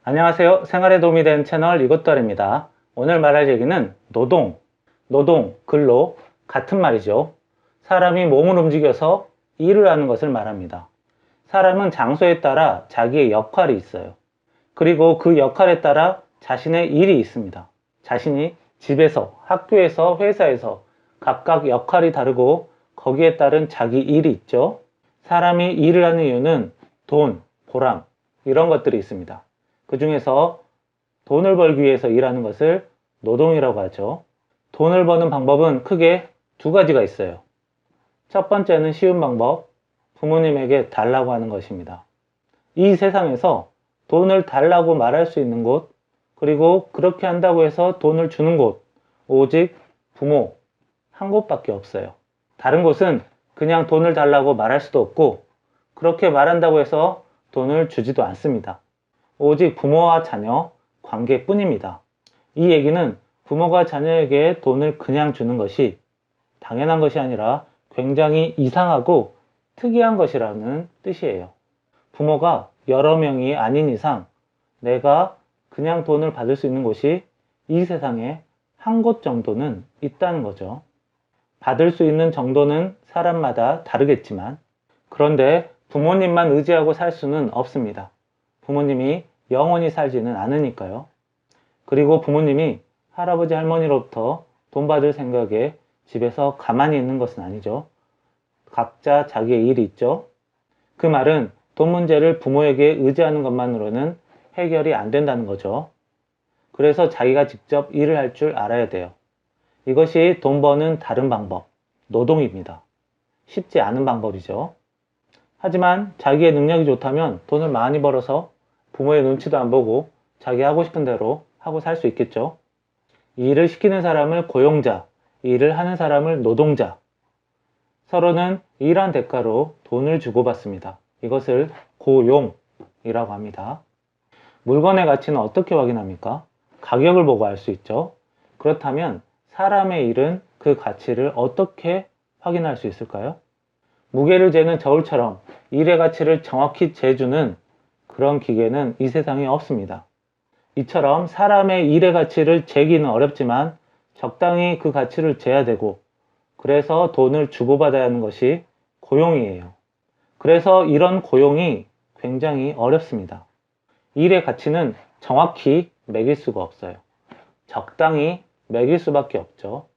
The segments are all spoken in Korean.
안녕하세요. 생활에 도움이 되는 채널 이것들입니다. 오늘 말할 얘기는 노동, 근로, 같은 말이죠. 사람이 몸을 움직여서 일을 하는 것을 말합니다. 사람은 장소에 따라 자기의 역할이 있어요. 그리고 그 역할에 따라 자신의 일이 있습니다. 자신이 집에서, 학교에서, 회사에서 각각 역할이 다르고 거기에 따른 자기 일이 있죠. 사람이 일을 하는 이유는 돈, 보람, 이런 것들이 있습니다. 그 중에서 돈을 벌기 위해서 일하는 것을 노동이라고 하죠. 돈을 버는 방법은 크게 두 가지가 있어요. 첫 번째는 쉬운 방법, 부모님에게 달라고 하는 것입니다. 이 세상에서 돈을 달라고 말할 수 있는 곳, 그리고 그렇게 한다고 해서 돈을 주는 곳, 오직 부모 한 곳밖에 없어요. 다른 곳은 그냥 돈을 달라고 말할 수도 없고 그렇게 말한다고 해서 돈을 주지도 않습니다. 오직 부모와 자녀 관계뿐입니다. 이 얘기는 부모가 자녀에게 돈을 그냥 주는 것이 당연한 것이 아니라 굉장히 이상하고 특이한 것이라는 뜻이에요. 부모가 여러 명이 아닌 이상 내가 그냥 돈을 받을 수 있는 곳이 이 세상에 한 곳 정도는 있다는 거죠. 받을 수 있는 정도는 사람마다 다르겠지만 그런데 부모님만 의지하고 살 수는 없습니다. 부모님이 영원히 살지는 않으니까요. 그리고 부모님이 할아버지 할머니로부터 돈 받을 생각에 집에서 가만히 있는 것은 아니죠. 각자 자기의 일이 있죠. 그 말은 돈 문제를 부모에게 의지하는 것만으로는 해결이 안 된다는 거죠. 그래서 자기가 직접 일을 할 줄 알아야 돼요. 이것이 돈 버는 다른 방법, 노동입니다. 쉽지 않은 방법이죠. 하지만 자기의 능력이 좋다면 돈을 많이 벌어서 부모의 눈치도 안 보고 자기 하고 싶은 대로 하고 살 수 있겠죠. 일을 시키는 사람을 고용자, 일을 하는 사람을 노동자. 서로는 일한 대가로 돈을 주고받습니다. 이것을 고용이라고 합니다. 물건의 가치는 어떻게 확인합니까? 가격을 보고 알 수 있죠. 그렇다면 사람의 일은 그 가치를 어떻게 확인할 수 있을까요? 무게를 재는 저울처럼 일의 가치를 정확히 재주는 그런 기계는 이 세상에 없습니다. 이처럼 사람의 일의 가치를 재기는 어렵지만 적당히 그 가치를 재야 되고 그래서 돈을 주고받아야 하는 것이 고용이에요. 그래서 이런 고용이 굉장히 어렵습니다. 일의 가치는 정확히 매길 수가 없어요. 적당히 매길 수밖에 없죠.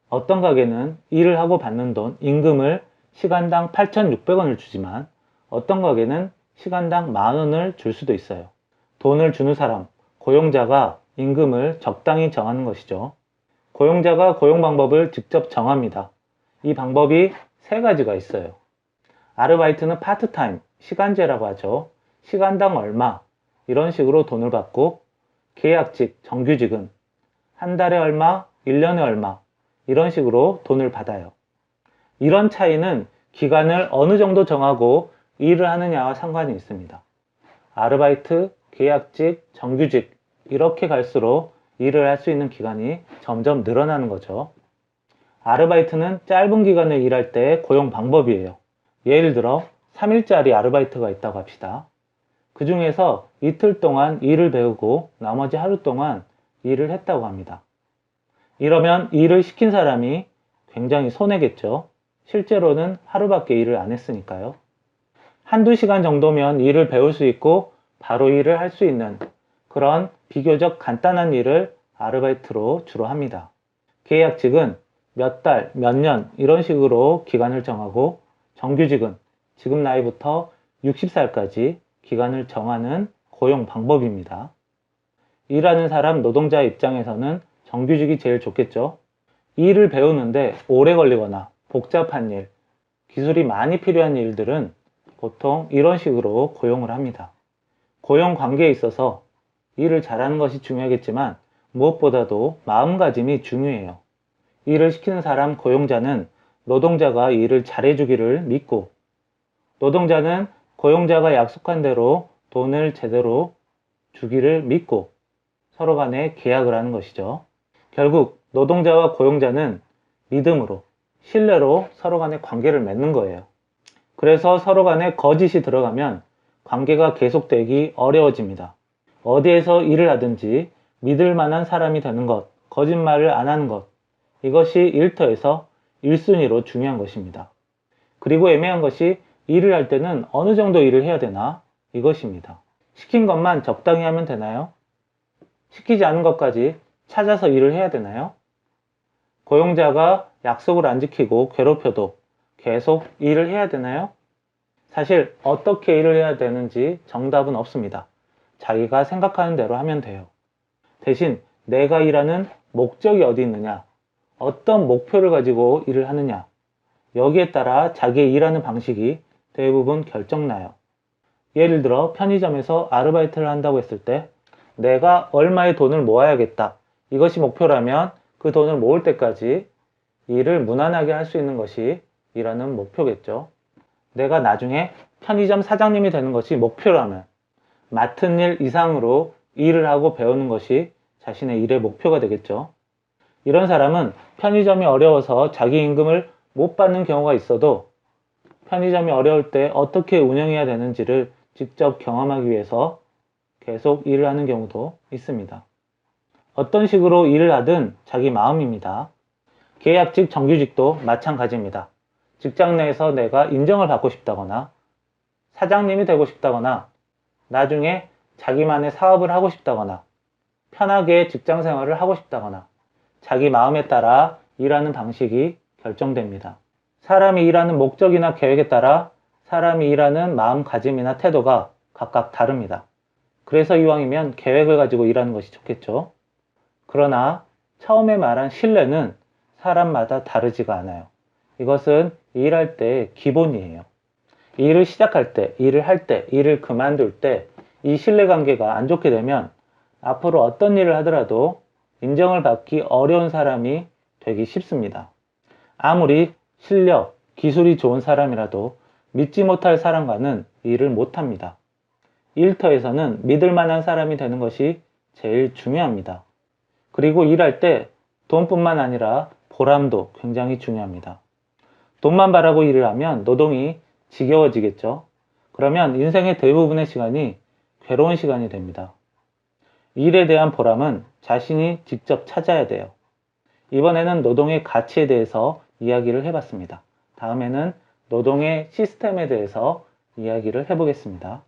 어떤 가게는 일을 하고 받는 돈, 임금을 시간당 8,600원을 주지만 어떤 가게는 시간당 10,000원을 줄 수도 있어요. 돈을 주는 사람, 고용자가 임금을 적당히 정하는 것이죠. 고용자가 고용 방법을 직접 정합니다. 이 방법이 세 가지가 있어요. 아르바이트는 파트타임, 시간제라고 하죠. 시간당 얼마, 이런 식으로 돈을 받고 계약직, 정규직은 한 달에 얼마, 1년에 얼마, 이런 식으로 돈을 받아요. 이런 차이는 기간을 어느 정도 정하고 일을 하느냐와 상관이 있습니다. 아르바이트, 계약직, 정규직 이렇게 갈수록 일을 할 수 있는 기간이 점점 늘어나는 거죠. 아르바이트는 짧은 기간을 일할 때의 고용 방법이에요. 예를 들어 3일짜리 아르바이트가 있다고 합시다. 그 중에서 이틀 동안 일을 배우고 나머지 하루 동안 일을 했다고 합니다. 이러면 일을 시킨 사람이 굉장히 손해겠죠. 실제로는 하루밖에 일을 안 했으니까요. 한두 시간 정도면 일을 배울 수 있고 바로 일을 할 수 있는 그런 비교적 간단한 일을 아르바이트로 주로 합니다. 계약직은 몇 달, 몇 년 이런 식으로 기간을 정하고 정규직은 지금 나이부터 60살까지 기간을 정하는 고용 방법입니다. 일하는 사람 노동자 입장에서는 정규직이 제일 좋겠죠. 일을 배우는데 오래 걸리거나 복잡한 일, 기술이 많이 필요한 일들은 보통 이런 식으로 고용을 합니다. 고용 관계에 있어서 일을 잘하는 것이 중요하겠지만 무엇보다도 마음가짐이 중요해요. 일을 시키는 사람 고용자는 노동자가 일을 잘해주기를 믿고 노동자는 고용자가 약속한 대로 돈을 제대로 주기를 믿고 서로 간에 계약을 하는 것이죠. 결국 노동자와 고용자는 믿음으로, 신뢰로 서로 간에 관계를 맺는 거예요. 그래서 서로 간에 거짓이 들어가면 관계가 계속되기 어려워집니다. 어디에서 일을 하든지 믿을 만한 사람이 되는 것, 거짓말을 안 하는 것, 이것이 일터에서 1순위로 중요한 것입니다. 그리고 애매한 것이 일을 할 때는 어느 정도 일을 해야 되나? 이것입니다. 시킨 것만 적당히 하면 되나요? 시키지 않은 것까지 찾아서 일을 해야 되나요? 고용자가 약속을 안 지키고 괴롭혀도 계속 일을 해야 되나요? 사실 어떻게 일을 해야 되는지 정답은 없습니다. 자기가 생각하는 대로 하면 돼요. 대신 내가 일하는 목적이 어디 있느냐, 어떤 목표를 가지고 일을 하느냐, 여기에 따라 자기의 일하는 방식이 대부분 결정나요. 예를 들어 편의점에서 아르바이트를 한다고 했을 때 내가 얼마의 돈을 모아야겠다. 이것이 목표라면 그 돈을 모을 때까지 일을 무난하게 할 수 있는 것이 일하는 목표겠죠. 내가 나중에 편의점 사장님이 되는 것이 목표라면 맡은 일 이상으로 일을 하고 배우는 것이 자신의 일의 목표가 되겠죠. 이런 사람은 편의점이 어려워서 자기 임금을 못 받는 경우가 있어도 편의점이 어려울 때 어떻게 운영해야 되는지를 직접 경험하기 위해서 계속 일을 하는 경우도 있습니다. 어떤 식으로 일을 하든 자기 마음입니다. 계약직, 정규직도 마찬가지입니다. 직장 내에서 내가 인정을 받고 싶다거나 사장님이 되고 싶다거나 나중에 자기만의 사업을 하고 싶다거나 편하게 직장 생활을 하고 싶다거나 자기 마음에 따라 일하는 방식이 결정됩니다. 사람이 일하는 목적이나 계획에 따라 사람이 일하는 마음가짐이나 태도가 각각 다릅니다. 그래서 이왕이면 계획을 가지고 일하는 것이 좋겠죠. 그러나 처음에 말한 신뢰는 사람마다 다르지가 않아요. 이것은 일할 때 기본이에요. 일을 시작할 때, 일을 할 때, 일을 그만둘 때 이 신뢰관계가 안 좋게 되면 앞으로 어떤 일을 하더라도 인정을 받기 어려운 사람이 되기 쉽습니다. 아무리 실력, 기술이 좋은 사람이라도 믿지 못할 사람과는 일을 못합니다. 일터에서는 믿을 만한 사람이 되는 것이 제일 중요합니다. 그리고 일할 때 돈뿐만 아니라 보람도 굉장히 중요합니다. 돈만 바라고 일을 하면 노동이 지겨워지겠죠. 그러면 인생의 대부분의 시간이 괴로운 시간이 됩니다. 일에 대한 보람은 자신이 직접 찾아야 돼요. 이번에는 노동의 가치에 대해서 이야기를 해봤습니다. 다음에는 노동의 시스템에 대해서 이야기를 해보겠습니다.